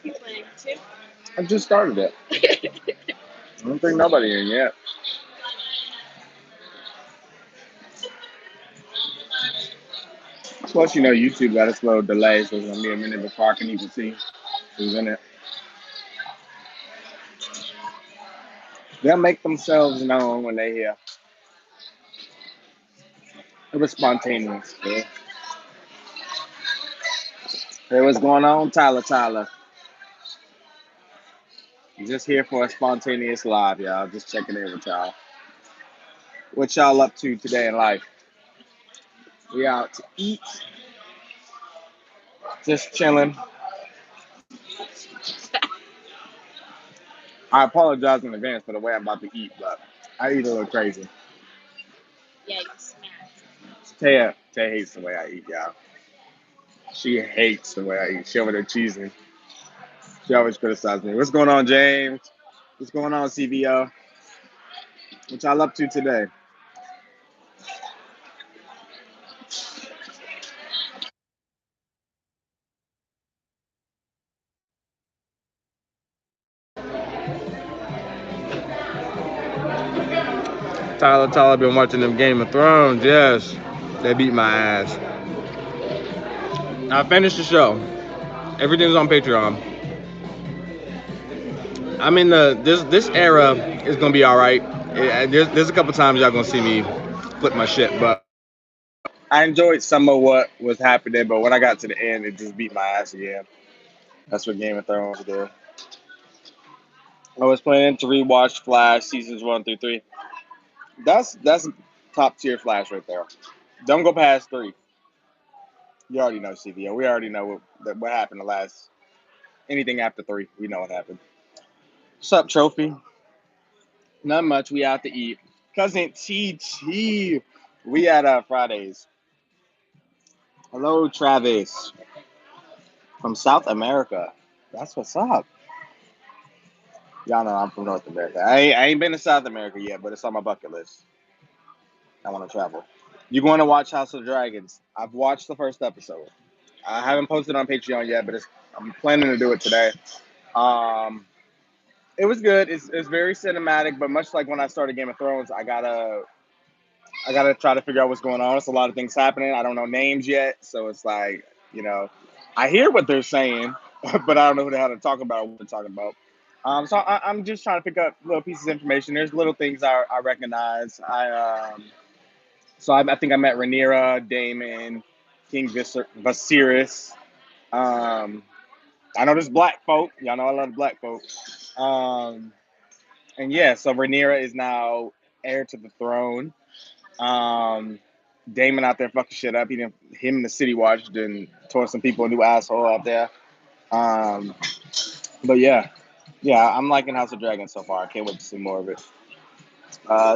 you playing too? I just started it. I don't think nobody in yet. Plus, YouTube got a slow delay, so it's gonna be a minute before I can even see who's in it. They'll make themselves known when they hear. It was spontaneous. Yeah. Hey, what's going on, Tyler? Tyler, just here for a spontaneous live, y'all. Just checking in with y'all. What y'all up to today in life? We out to eat, just chilling. I apologize in advance for the way I'm about to eat, but I eat a little crazy. Yeah, you smack. Taya hates the way I eat, y'all. She hates the way I eat. She over there cheesing. She always criticizes me. What's going on, James? What's going on, CVO? What y'all up to today? Tyler been watching them Game of Thrones. Yes, they beat my ass. I finished the show. Everything's on Patreon. I'm in this era is gonna be all right. There's a couple times y'all gonna see me flip my shit, but I enjoyed some of what was happening. But when I got to the end, it just beat my ass again. That's what Game of Thrones did. I was planning to rewatch Flash seasons 1 through 3. That's top tier Flash right there. Don't go past 3. You already know CVO. We already know what happened the last. Anything after 3, we know what happened. What's up, Trophy? Not much. We out to eat. Cousin TT. We at Fridays. Hello, Travis. From South America. That's what's up. Y'all know I'm from North America. I ain't been to South America yet, but it's on my bucket list. I want to travel. You going to watch House of Dragons? I've watched the first episode. I haven't posted on Patreon yet, but I'm planning to do it today. It was good. It's very cinematic, but much like when I started Game of Thrones, I gotta try to figure out what's going on. It's a lot of things happening. I don't know names yet, so it's like I hear what they're saying, but I don't know how to talk about what they're talking about. So I'm just trying to pick up little pieces of information. There's little things I recognize. I think I met Rhaenyra, Daemon, King Viserys. Um, I know there's black folk. Y'all know I love black folk. Um, and yeah, so Rhaenyra is now heir to the throne. Damon out there fucking shit up. Him and the City Watch done tore some people a new asshole out there. But yeah, I'm liking House of Dragons so far. I can't wait to see more of it.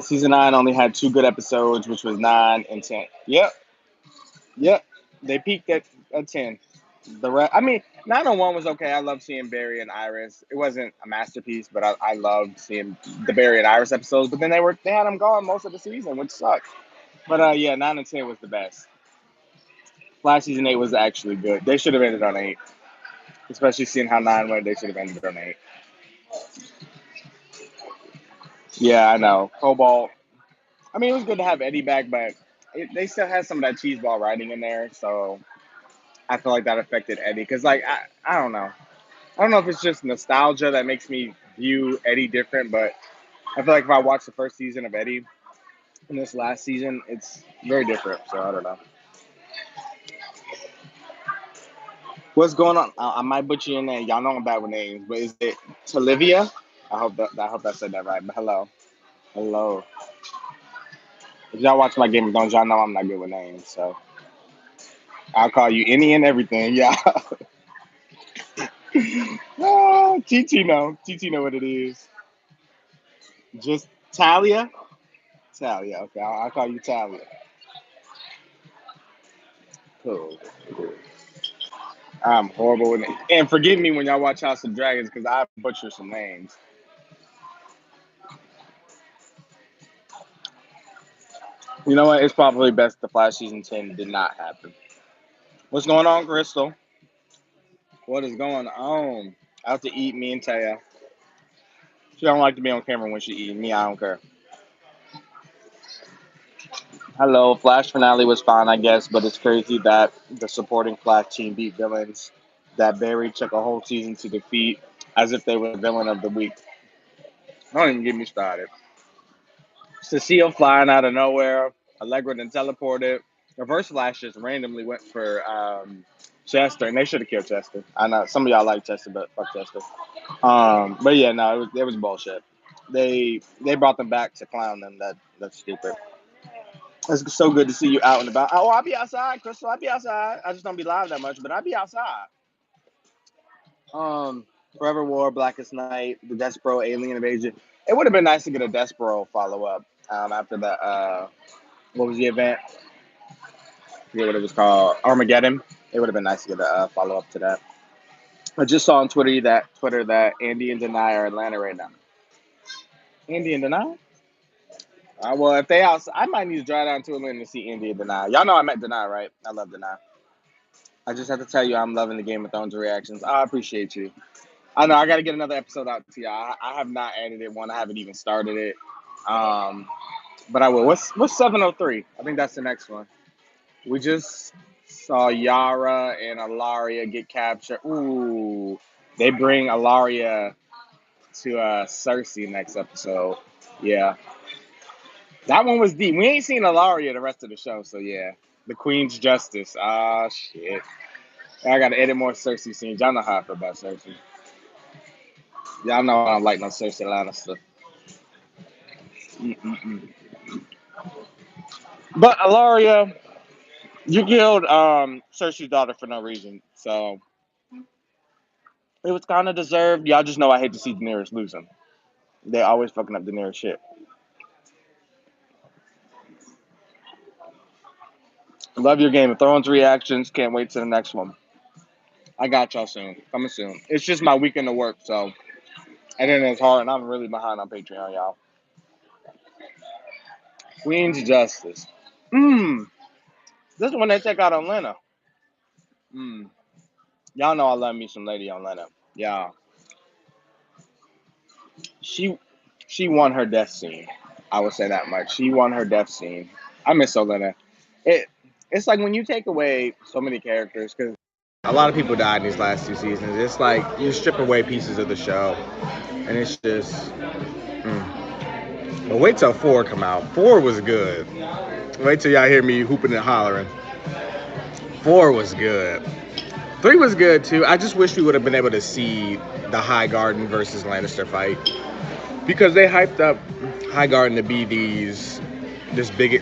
Season 9 only had 2 good episodes, which was 9 and 10. Yep. They peaked at 10. I mean, 901 was okay. I love seeing Barry and Iris. It wasn't a masterpiece, but I loved seeing the Barry and Iris episodes. But then they had them gone most of the season, which sucked. But yeah, 9 and 10 was the best. Last season 8 was actually good. They should have ended on 8, especially seeing how 9 went. They should have ended on 8. Yeah, I know. Cobalt. I mean, it was good to have Eddie back, but they still had some of that cheeseball writing in there, so I feel like that affected Eddie. Because I don't know. I don't know if it's just nostalgia that makes me view Eddie different, but I feel like if I watch the first season of Eddie and this last season, it's very different. So I don't know. What's going on? I might butcher your name. Y'all know I'm bad with names, but is it Talivia? I hope I said that right. But hello. If y'all watch my Game of Thrones, y'all know I'm not good with names, so I'll call you any and everything. Yeah. TT know what it is. Just Talia. Talia. Okay, I'll call you Talia. Cool. I'm horrible with names. And forgive me when y'all watch House of Dragons because I butcher some names. You know what? It's probably best the Flash season 10 did not happen. What's going on, Crystal? What is going on? Out to eat, me and Taya. She don't like to be on camera when she eating. Me, I don't care. Hello, Flash finale was fine, I guess, but it's crazy that the supporting Flash team beat villains that Barry took a whole season to defeat as if they were the villain of the week. Don't even get me started. Cecile flying out of nowhere. Allegra then teleported. Reverse Flash just randomly went for Chester, and they should have killed Chester. I know some of y'all like Chester, but fuck Chester. But yeah, no, it was bullshit. They brought them back to clown them. That's stupid. It's so good to see you out and about. Oh, I'll be outside, Crystal. I'll be outside. I just don't be live that much, but I'll be outside. Um, Forever War, Blackest Night, the Despero Alien Invasion. It would have been nice to get a Despero follow up after the what was the event? I forget what it was called. Armageddon. It would have been nice to get a follow up to that. I just saw on Twitter that Andy and Denai are Atlanta right now. Andy and Denai? Well, if they outside, I might need to drive down to Atlanta to see Andy and Denai. Y'all know I met Denai, right? I love Denai. I just have to tell you, I'm loving the Game of Thrones reactions. I appreciate you. I know I got to get another episode out to y'all. I have not edited one. I haven't even started it. Um, but I will. What's 703? I think that's the next one. We just saw Yara and Alaria get captured. Ooh, they bring Alaria to Cersei next episode. Yeah, that one was deep. We ain't seen Alaria the rest of the show, so yeah. The Queen's Justice. Ah, shit. I gotta edit more Cersei scenes. Y'all know how I feel about Cersei. Y'all know I don't like no Cersei Lannister. Mm-mm-mm. But Alaria, you killed Cersei's daughter for no reason, so it was kind of deserved. Y'all just know I hate to see Daenerys losing. They always fucking up Daenerys shit. Love your Game of Thrones reactions. Can't wait to the next one. I got y'all soon. Coming soon. It's just my weekend of work, so and then it's hard, and I'm really behind on Patreon, y'all. Queen's Justice. Mmm. This is when they take out Atlanta. Mmm. Y'all know I love me some Lady Atlanta. Yeah. She she won her death scene. I would say that much. She won her death scene. I miss Atlanta. It's like when you take away so many characters, because a lot of people died in these last two seasons. It's like you strip away pieces of the show, and it's just. But wait till 4 come out. 4 was good. Wait till y'all hear me hooping and hollering. 4 was good. 3 was good too. I just wish we would have been able to see the High Garden versus Lannister fight, because they hyped up High Garden to be this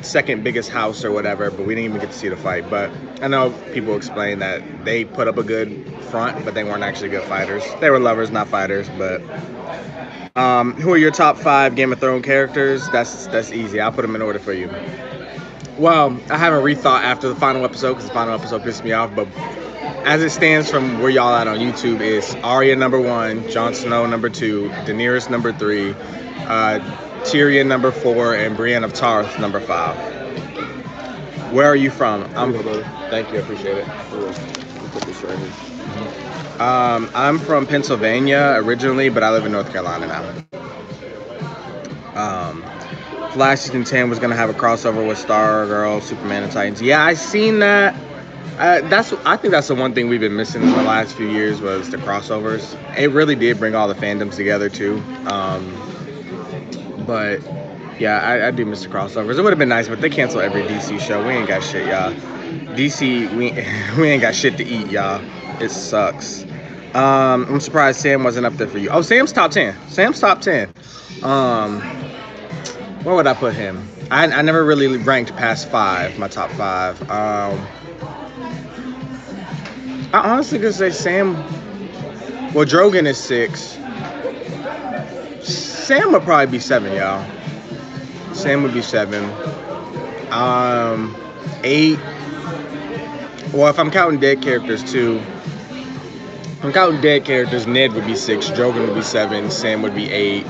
second biggest house or whatever, but we didn't even get to see the fight. But I know people explain that they put up a good front, but they weren't actually good fighters. They were lovers, not fighters. But who are your top 5 Game of Thrones characters? That's easy. I'll put them in order for you. Well, I haven't rethought after the final episode because the final episode pissed me off, but as it stands from where y'all at on YouTube is Arya number 1, Jon Snow number 2, Daenerys number 3, Tyrion number 4, and Brienne of Tarth number 5. Where are you from? Thank you, I appreciate it. Put this right here. I'm from Pennsylvania originally, but I live in North Carolina now. Flash Season 10 was gonna have a crossover with Stargirl, Superman, and Titans. Yeah, I seen that. I think that's the one thing we've been missing in the last few years was the crossovers. It really did bring all the fandoms together too. But yeah, I do miss the crossovers. It would have been nice, but they cancel every DC show. We ain't got shit, y'all. DC, we ain't got shit to eat, y'all. It sucks. I'm surprised Sam wasn't up there for you. Oh, Sam's top 10. Sam's top 10. Where would I put him? I never really ranked past 5, my top 5. I honestly could say Sam. Well, Drogon is 6. Sam would probably be 7, y'all. Sam would be 7. 8. Well, if I'm counting dead characters too. If I'm counting dead characters, Ned would be 6. Drogon would be 7. Sam would be 8.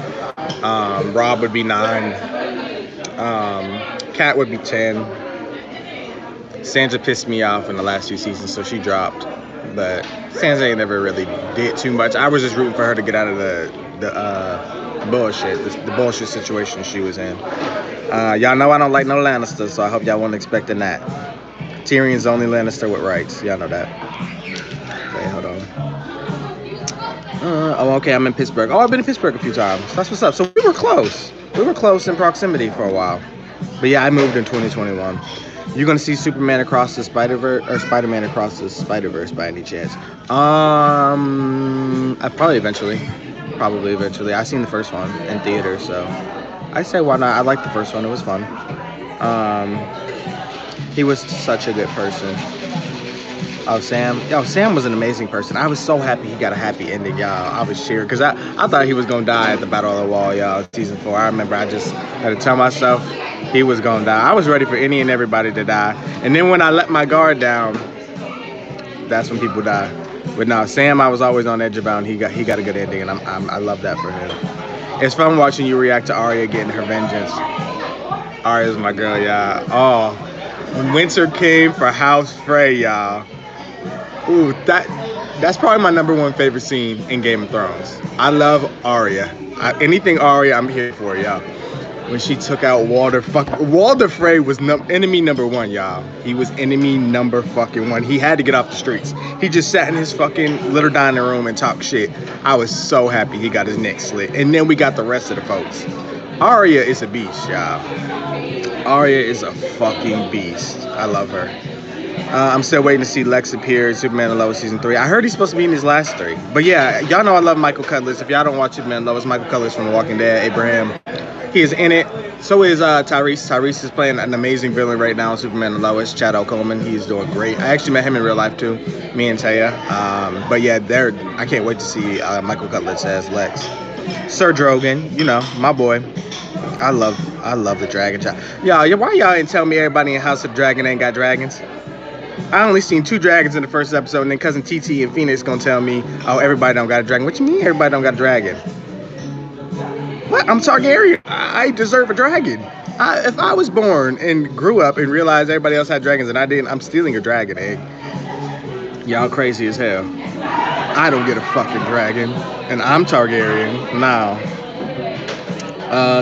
Rob would be 9. Kat would be 10. Sandra pissed me off in the last 2 seasons, so she dropped. but Sansa ain't never really did too much. I was just rooting for her to get out of the bullshit, the bullshit situation she was in. Y'all know I don't like no Lannisters, so I hope y'all weren't expecting that. Tyrion's the only Lannister with rights. Y'all know that. Okay, hold on. Oh, okay, I'm in Pittsburgh. Oh, I've been in Pittsburgh a few times. That's what's up. So we were close. We were close in proximity for a while. But yeah, I moved in 2021. You're gonna see Superman across the Spider-Verse or Spider-Man across the Spider-Verse by any chance? I probably eventually. I seen the first one in theater, so I say why not? I liked the first one. It was fun. Um, he was such a good person. Oh, Sam. Yo, Sam was an amazing person. I was so happy he got a happy ending, y'all. I was cheering because I thought he was going to die at the Battle of the Wall, y'all, season 4. I remember I just had to tell myself he was going to die. I was ready for any and everybody to die. And then when I let my guard down, that's when people die. But no, Sam, I was always on edge about, and he got a good ending, and I love that for him. It's fun watching you react to Arya getting her vengeance. Arya's my girl, y'all. Oh, when Winter came for House Frey, y'all. Ooh, that's probably my number one favorite scene in Game of Thrones. I love Arya. Anything Arya, I'm here for, y'all. When she took out Walder Frey was enemy number 1, y'all. He was enemy number fucking 1. He had to get off the streets. He just sat in his fucking little dining room and talked shit. I was so happy he got his neck slit. And then we got the rest of the folks. Arya is a beast, y'all. Arya is a fucking beast. I love her. I'm still waiting to see Lex appear in Superman and Lois season 3. I heard he's supposed to be in his last 3. But yeah, y'all know I love Michael Cudlitz. If y'all don't watch Superman and Lois, Michael Cudlitz from The Walking Dead, Abraham. He is in it. So is Tyrese. Tyrese is playing an amazing villain right now in Superman and Lois. Chad Coleman. He's doing great. I actually met him in real life too. Me and Taya. But yeah, I can't wait to see Michael Cudlitz as Lex. Sir Drogon, you know, my boy. I love the Dragon Child. Y'all, why y'all ain't tell me everybody in House of Dragon ain't got dragons? I only seen 2 dragons in the first episode, and then cousin TT and Phoenix gonna tell me, oh, everybody don't got a dragon. What you mean everybody don't got a dragon? What? I'm Targaryen. I deserve a dragon. If I was born and grew up and realized everybody else had dragons and I didn't, I'm stealing a dragon egg. Y'all crazy as hell. I don't get a fucking dragon, and I'm Targaryen now.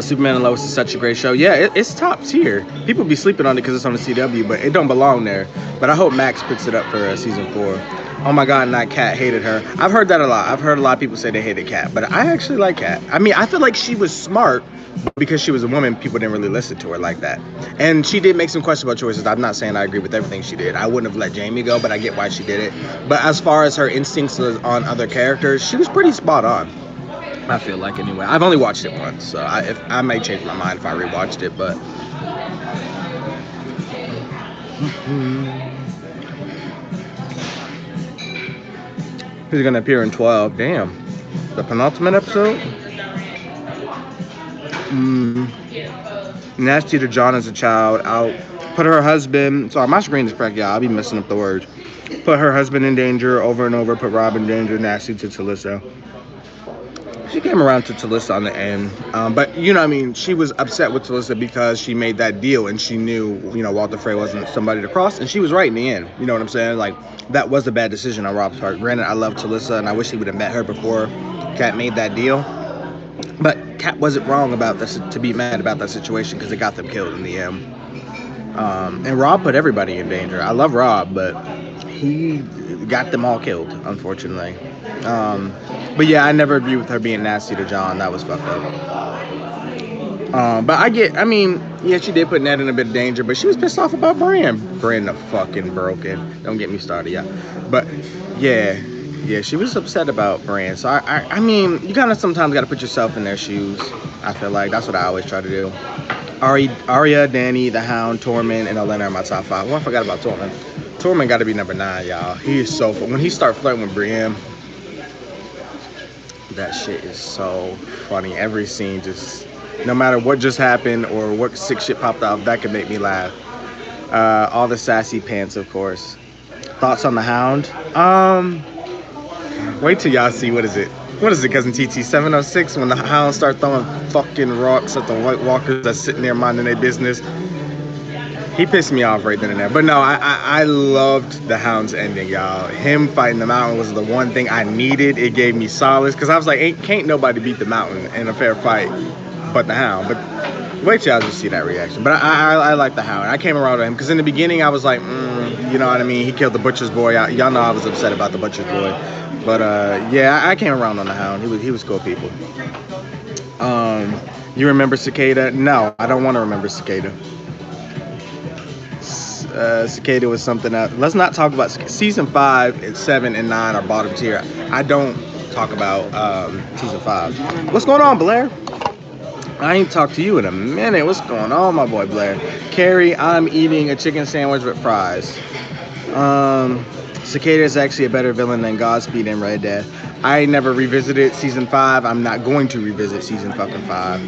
Superman and Lois is such a great show. Yeah, it's top tier. People be sleeping on it because it's on the CW, but it don't belong there. But I hope Max picks it up for season 4. Oh my God, and that Cat hated her. I've heard that a lot. I've heard a lot of people say they hated Cat, but I actually like Cat. I mean, I feel like she was smart, but because she was a woman, people didn't really listen to her like that. And she did make some questionable choices. I'm not saying I agree with everything she did. I wouldn't have let Jamie go, but I get why she did it. But as far as her instincts on other characters, she was pretty spot on. I feel like anyway. I've only watched it once, so I may change my mind if I rewatched it, but who's gonna appear in 12? Damn, the penultimate episode. Nasty to John as a child. Out. Put her husband. Sorry, my screen is cracked, y'all. I'll be messing up the words. Put her husband in danger over and over. Put Rob in danger. Nasty to Talissa. She came around to Talissa on the end, but you know, I mean, she was upset with Talissa because she made that deal and she knew, you know, Walter Frey wasn't somebody to cross, and she was right in the end. You know what I'm saying? Like, that was a bad decision on Rob's part. Granted, I love Talissa and I wish he would have met her before Kat made that deal, but Kat wasn't wrong about this to be mad about that situation because it got them killed in the end. And Rob put everybody in danger. I love Rob, but he got them all killed, unfortunately. But yeah, I never agree with her being nasty to John. That was fucked up. But I mean, yeah, she did put Ned in a bit of danger, but she was pissed off about Bran. Bran the fucking broken. Don't get me started, yeah. But yeah, she was upset about Bran. So I mean, you kind of sometimes got to put yourself in their shoes. I feel like that's what I always try to do. Arya, Dany, the Hound, Tormund, and Olenna are my top 5. Oh, I forgot about Tormund. Tormund got to be number 9, y'all. He is so fun. When he start flirting with Brienne, that shit is so funny. Every scene, just no matter what just happened or what sick shit popped off, that could make me laugh. All the sassy pants, of course. Thoughts on the Hound? Wait till y'all see what is it, cousin TT? 706 when the Hound start throwing fucking rocks at the White Walkers that's sitting there minding their business. He pissed me off right then and there. But no, I loved the Hound's ending, y'all. Him fighting the Mountain was the one thing I needed. It gave me solace because I was like, can't nobody beat the Mountain in a fair fight but the Hound. But wait till y'all just see that reaction. But I like the Hound. I came around to him because in the beginning I was like, you know what I mean? He killed the Butcher's Boy. Y'all know I was upset about the Butcher's Boy. But yeah, I came around on the Hound. He was cool people. You remember Cicada? No, I don't want to remember Cicada. Cicada was something else. Let's not talk about season 5, and 7, and 9 are bottom tier. I don't talk about season 5. What's going on, Blair? I ain't talked to you in a minute. What's going on, my boy Blair? Carrie, I'm eating a chicken sandwich with fries. Cicada is actually a better villain than Godspeed and Red Death. I never revisited season 5. I'm not going to revisit season fucking 5.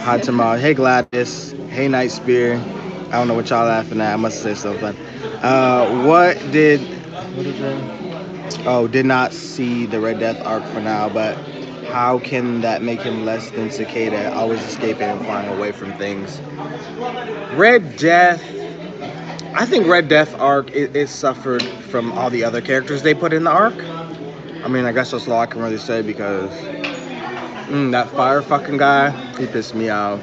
Hi tomorrow. Hey Gladys. Hey Night Spear. I don't know what y'all laughing at. I must say something. What is it? Oh, did not see the Red Death arc for now, but how can that make him less than Cicada, always escaping and flying away from things? Red Death, I think Red Death arc it suffered from all the other characters they put in the arc. I mean, I guess that's all I can really say because that fire fucking guy, he pissed me off.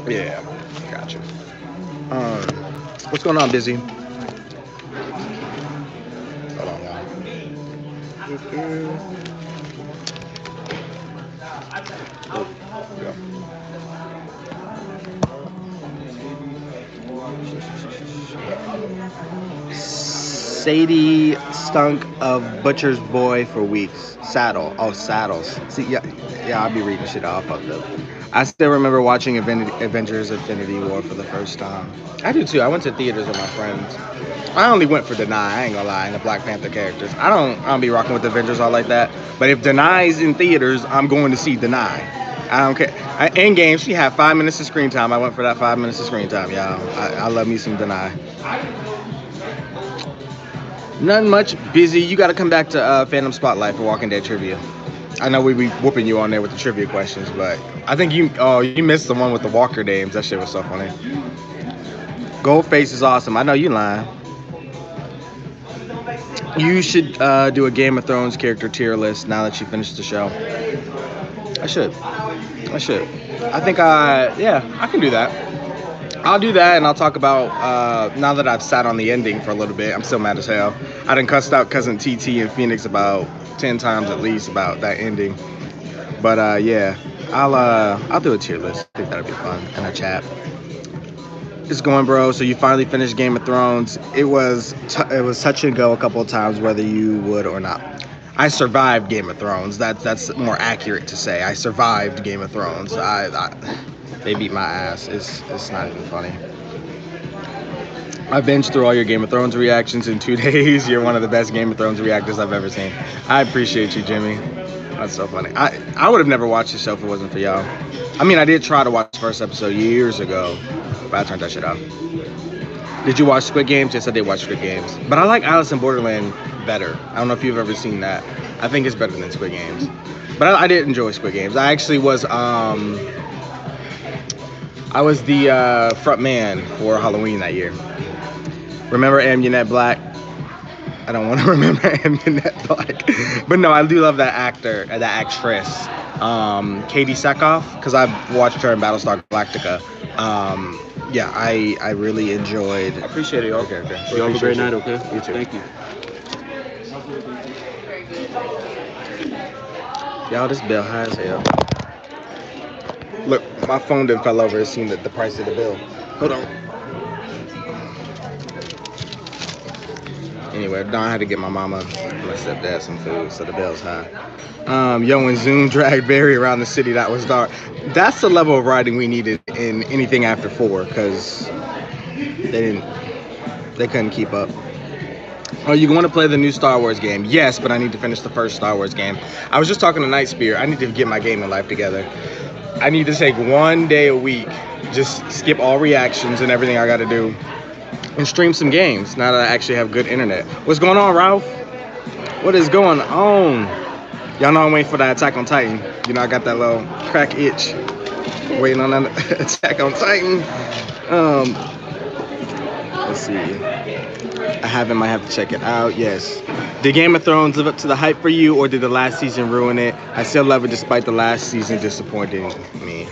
Yeah, gotcha. What's going on, Busy? Hold on, y'all. Oh, yeah. Sadie stunk of Butcher's Boy for weeks. Saddle. Oh, Saddles. See, yeah, I'll be reading shit all fucked up. I still remember watching Avengers Infinity War for the first time. I do too. I went to theaters with my friends. I only went for Denai, I ain't gonna lie, and the Black Panther characters. I don't be rocking with the Avengers all like that. But if Denai's in theaters, I'm going to see Denai. I don't care. In game, she had 5 minutes of screen time. I went for that 5 minutes of screen time, y'all. I love me some Denai. Nothing much. Busy. You got to come back to Fandom Spotlight for Walking Dead trivia. I know we be whooping you on there with the trivia questions, but I think you missed the one with the Walker names. That shit was so funny. Goldface is awesome. I know you lying. You should do a Game of Thrones character tier list now that you finished the show. I should. I think I can do that. I'll do that, and I'll talk about, now that I've sat on the ending for a little bit, I'm still mad as hell. I done cussed out Cousin TT and Phoenix about 10 times at least about that ending. But, yeah, I'll do a tier list. I think that'll be fun, and a chat. It's going, bro. So you finally finished Game of Thrones. It was touch and go a couple of times whether you would or not. I survived Game of Thrones. That's more accurate to say. I survived Game of Thrones. They beat my ass. It's not even funny. I binged through all your Game of Thrones reactions in 2 days. You're one of the best Game of Thrones reactors I've ever seen. I appreciate you, Jimmy. That's so funny. I would have never watched the show if it wasn't for y'all. I mean, I did try to watch the first episode years ago, but I turned that shit off. Did you watch Squid Games? Yes, I did watch Squid Games. But I like Alice in Borderland better. I don't know if you've ever seen that. I think it's better than Squid Games. But I did enjoy Squid Games. I actually was the front man for Halloween that year. Remember Amunet Black? I don't want to remember Amunet Black. But no, I do love that actor, that actress, Katie Sackhoff, because I've watched her in Battlestar Galactica. Yeah, I really enjoyed. I appreciate it, y'all. Okay. You have a great night, okay? You too. Thank you. Y'all, this bill high as hell. Look, my phone done fell over. It seemed that the price of the bill. Hold on. Anyway, Don had to get my mama and my stepdad some food, so the bill's high. Yo, and Zoom dragged Barry around the city. That was dark. That's the level of writing we needed in anything after 4, because they couldn't keep up. Are you going to play the new Star Wars game? Yes, but I need to finish the first Star Wars game. I was just talking to Night Spear. I need to get my gaming life together. I need to take 1 day a week, just skip all reactions and everything I got to do, and stream some games now that I actually have good internet. What's going on, Ralph? What is going on? Y'all know I'm waiting for that Attack on Titan. You know, I got that little crack itch. Waiting on an Attack on Titan. Um, let's see. I haven't. Might have to check it out. Yes. Did Game of Thrones live up to the hype for you, or did the last season ruin it? I still love it despite the last season disappointing me.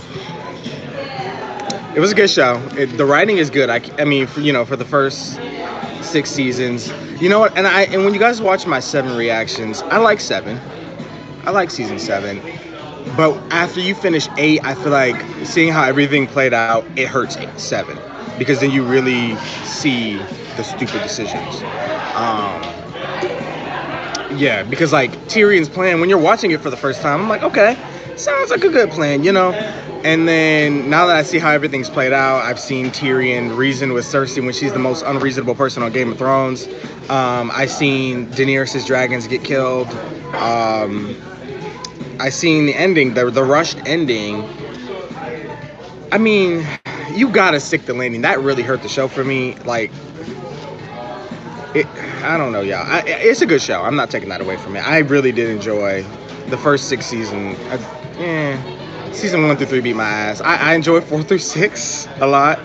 It was a good show. The writing is good. I mean, for the first 6 seasons, you know what? And when you guys watch my 7 reactions, I like 7. I like season 7. But after you finish 8, I feel like seeing how everything played out, it hurts 7 because then you really see the stupid decisions. Yeah, because like Tyrion's plan, when you're watching it for the first time, I'm like, okay, sounds like a good plan, And then now that I see how everything's played out, I've seen Tyrion reason with Cersei when she's the most unreasonable person on Game of Thrones. I've seen Daenerys' dragons get killed. I seen the ending, the rushed ending. I mean, you gotta stick the landing. That really hurt the show for me. Like, I don't know, y'all. It's a good show. I'm not taking that away from it. I really did enjoy the first 6 seasons. Season 1 through 3 beat my ass. I enjoyed 4 through 6 a lot.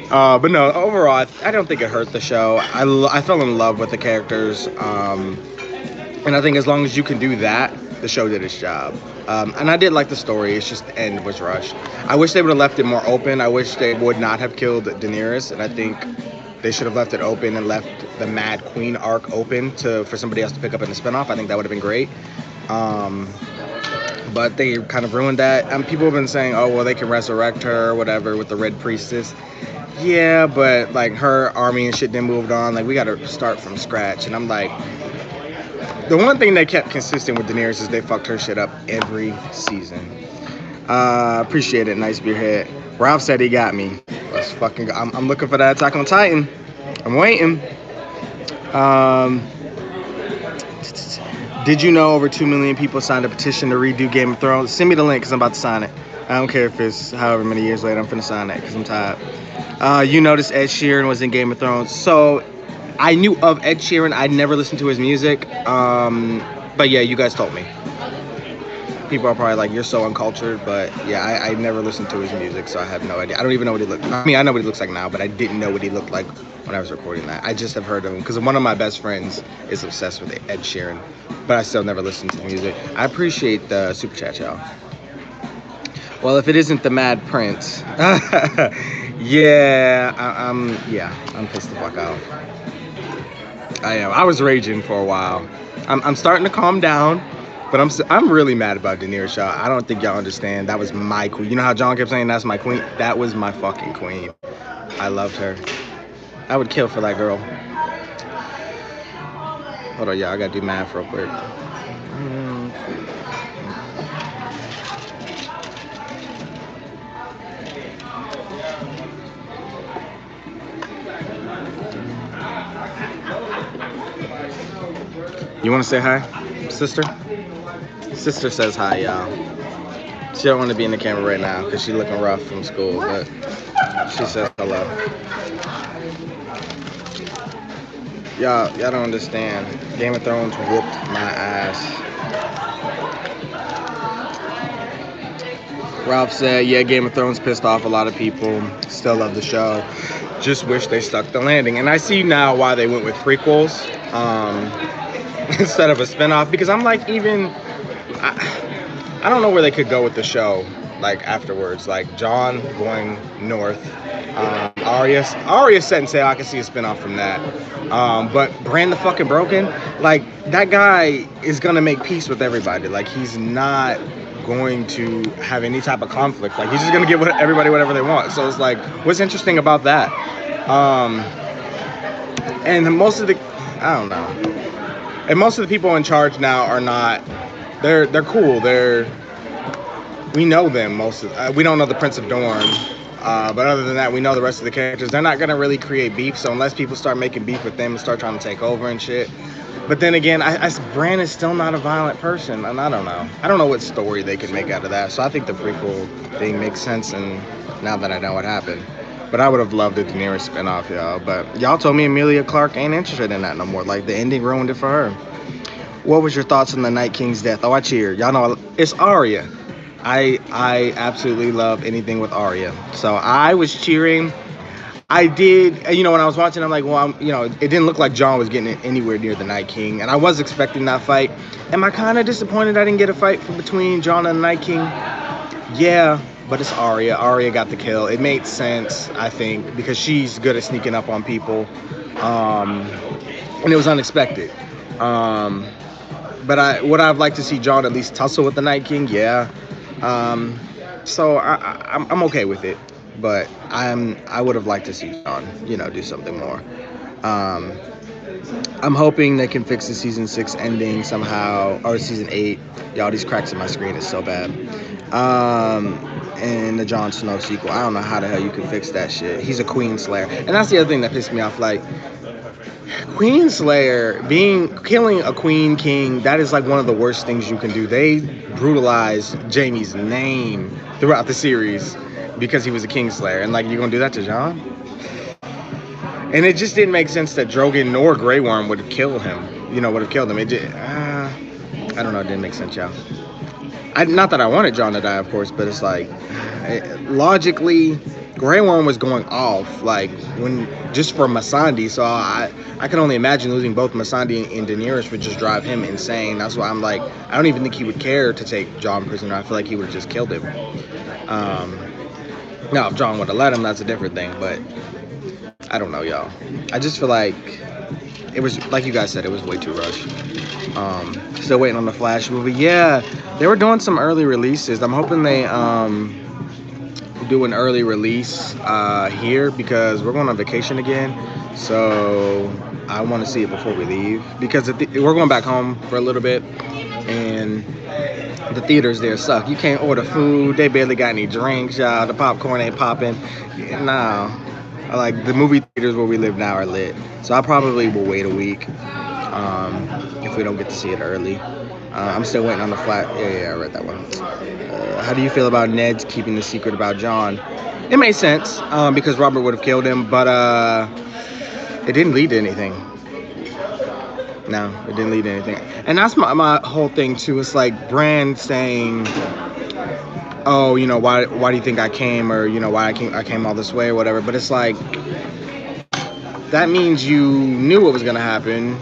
But no, overall, I don't think it hurt the show. I fell in love with the characters. And I think as long as you can do that, the show did its job. And I did like the story. It's just the end was rushed. I wish they would have left it more open. I wish they would not have killed Daenerys. And I think they should have left it open and left the Mad Queen arc open for somebody else to pick up in the spinoff. I think that would have been great. But they kind of ruined that. And people have been saying, oh, well, they can resurrect her or whatever with the Red Priestess. Yeah, but like her army and shit then moved on. Like we got to start from scratch. And I'm like, the one thing they kept consistent with Daenerys is they fucked her shit up every season. Appreciate it, nice beerhead. Ralph said he got me. Let's fucking go. I'm looking for that Attack on Titan. I'm waiting. Did you know over 2 million people signed a petition to redo Game of Thrones? Send me the link because I'm about to sign it. I don't care if it's however many years later. I'm finna sign that because I'm tired. You noticed Ed Sheeran was in Game of Thrones. So I knew of Ed Sheeran. I'd never listened to his music. But yeah, you guys told me. People are probably like, you're so uncultured. But yeah, I never listened to his music, so I have no idea. I don't even know what he looked like. I mean, I know what he looks like now, but I didn't know what he looked like when I was recording that. I just have heard of him because one of my best friends is obsessed with Ed Sheeran. But I still never listened to the music. I appreciate the super chat, y'all. Well, if it isn't the Mad Prince, yeah, I'm pissed the fuck off. I am. I was raging for a while. I'm starting to calm down, but I'm really mad about Daenerys, y'all. I don't think y'all understand. That was my queen. You know how John kept saying that's my queen? That was my fucking queen. I loved her. I would kill for that girl. Hold on, y'all. I gotta do math real quick. You want to say hi, sister? Sister says hi, y'all. She don't want to be in the camera right now because she's looking rough from school, but she says hello. Y'all don't understand. Game of Thrones whooped my ass. Ralph said, yeah, Game of Thrones pissed off a lot of people. Still love the show. Just wish they stuck the landing. And I see now why they went with prequels instead of a spinoff. Because I'm like, I don't know where they could go with the show, like, afterwards. Like, Jon going north. Arya set and sail, I can see a spinoff from that. But Bran the fucking Broken, like, that guy is gonna make peace with everybody. Like, he's not going to have any type of conflict. Like, he's just gonna give everybody whatever they want. So it's like, what's interesting about that? And most of the, I don't know. And most of the people in charge now are not, they're cool. We know them we don't know the Prince of Dorne. But other than that, we know the rest of the characters. They're not going to really create beef, so unless people start making beef with them and start trying to take over and shit. But then again, Bran is still not a violent person, and I don't know. I don't know what story they could make out of that, so I think the prequel thing makes sense, and now that I know what happened. But I would have loved a Daenerys spinoff, y'all. But y'all told me Emilia Clarke ain't interested in that no more. Like, the ending ruined it for her. What was your thoughts on the Night King's death? Oh, I cheered. Y'all know it's Arya. I absolutely love anything with Arya. So I was cheering. I did, when I was watching, I'm like, well, it didn't look like Jon was getting anywhere near the Night King, and I was expecting that fight. Am I kind of disappointed I didn't get a fight between Jon and the Night King? Yeah, but it's Arya. Arya got the kill. It made sense, I think, because she's good at sneaking up on people, um, and it was unexpected. Um, but would I've liked to see Jon at least tussle with the Night King? Yeah. Um, so I'm okay with it, but I would have liked to see Jon, do something more. Um, I'm hoping they can fix the season 6 ending somehow, or season 8. Y'all, these cracks in my screen is so bad. Um, and the Jon Snow sequel. I don't know how the hell you can fix that shit. He's a Queen Slayer, and that's the other thing that pissed me off. Like, Queen Slayer, killing a Queen King, that is like one of the worst things you can do. They brutalized Jaime's name throughout the series because he was a King Slayer, and like, you're gonna do that to Jon? And it just didn't make sense that Drogon nor Grey Worm would have killed him. Would have killed him. It did. I don't know. It didn't make sense, y'all. Not that I wanted Jon to die, of course, but it's like, logically, Grey Worm was going off like when just for Missandei. So I can only imagine losing both Missandei and Daenerys would just drive him insane. That's why I'm like, I don't even think he would care to take Jon prisoner. I feel like he would have just killed him. Now, if Jon would have let him, that's a different thing. But I don't know, y'all. I just feel like it was, like you guys said, it was way too rushed. Still waiting on the Flash movie. Yeah, they were doing some early releases. I'm hoping they do an early release here because we're going on vacation again. So I want to see it before we leave because we're going back home for a little bit, and the theaters there suck. You can't order food. They barely got any drinks. The popcorn ain't popping. Nah. Like, the movie theaters where we live now are lit. So I probably will wait a week if we don't get to see it early. I'm still waiting on the flat. Yeah, I read that one. How do you feel about Ned's keeping the secret about Jon? It made sense because Robert would have killed him, but it didn't lead to anything. No, it didn't lead to anything. And that's my whole thing, too. It's like Bran saying, oh, why do you think I came, or why I came all this way or whatever. But it's like, that means you knew what was gonna happen.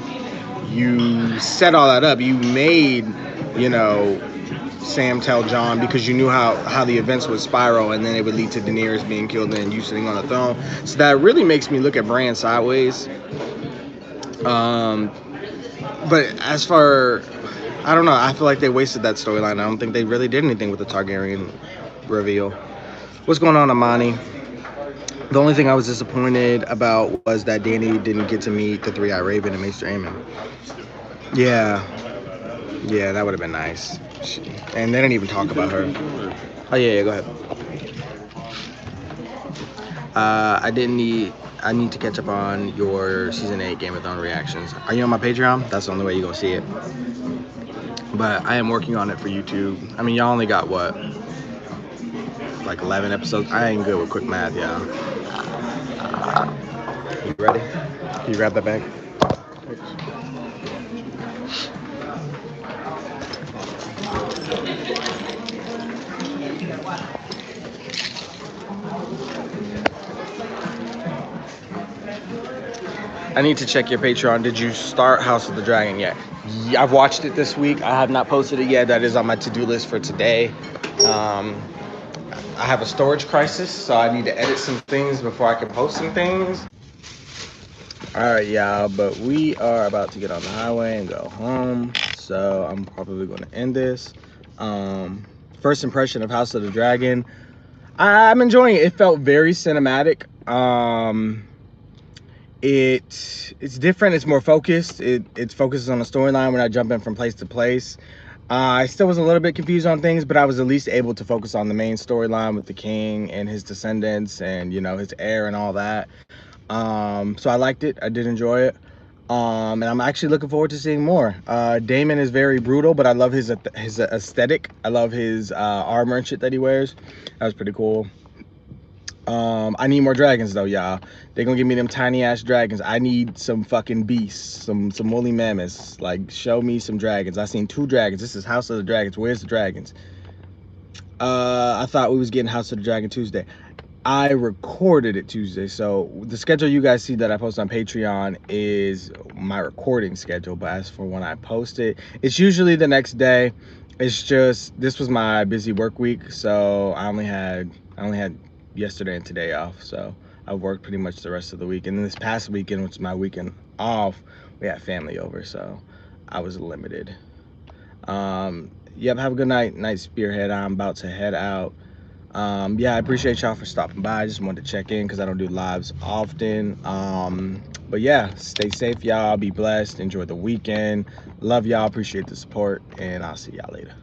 You set all that up. You made Sam tell Jon because you knew how the events would spiral, and then it would lead to Daenerys being killed and you sitting on the throne. So that really makes me look at Bran sideways. But as for, I don't know, I feel like they wasted that storyline. I don't think they really did anything with the Targaryen reveal. What's going on, Amani? The only thing I was disappointed about was that Dany didn't get to meet the Three-Eyed Raven and Maester Aemon. Yeah, that would have been nice. And they didn't even talk about her. Oh yeah, go ahead. I need to catch up on your season 8 Game of Thrones reactions. Are you on my Patreon? That's the only way you're gonna see it. But I am working on it for YouTube. I mean, y'all only got what? Like 11 episodes? I ain't good with quick math, y'all. You ready? Can you grab that bag? I need to check your Patreon. Did you start House of the Dragon yet? Yeah, I've watched it this week. I have not posted it yet. That is on my to-do list for today. I have a storage crisis, so I need to edit some things before I can post some things. Alright, y'all, but we are about to get on the highway and go home, so I'm probably going to end this. First impression of House of the Dragon. I'm enjoying it. It felt very cinematic. It's different. It's more focused. It focuses on the storyline. We're not jumping from place to place. I still was a little bit confused on things, but I was at least able to focus on the main storyline with the king and his descendants and his heir and all that. So I liked it. I did enjoy it. And I'm actually looking forward to seeing more. Daemon is very brutal, but I love his aesthetic. I love his armor and shit that he wears. That was pretty cool. I need more dragons though, y'all. They're gonna give me them tiny ass dragons. I need some fucking beasts, some woolly mammoths. Like, show me some dragons. I seen 2 dragons. This is House of the Dragons. Where's the dragons? I thought we was getting House of the Dragon Tuesday. I recorded it Tuesday, so the schedule you guys see that I post on Patreon is my recording schedule. But as for when I post it, it's usually the next day. It's just this was my busy work week, so I only had yesterday and today off. So I worked pretty much the rest of the week, and then this past weekend, which is my weekend off, we had family over, so I was limited. Yep. Have a good night, Spearhead. I'm about to head out. Yeah, I appreciate y'all for stopping by. I just wanted to check in because I don't do lives often. But yeah, stay safe, y'all. Be blessed. Enjoy the weekend. Love y'all. Appreciate the support, and I'll see y'all later.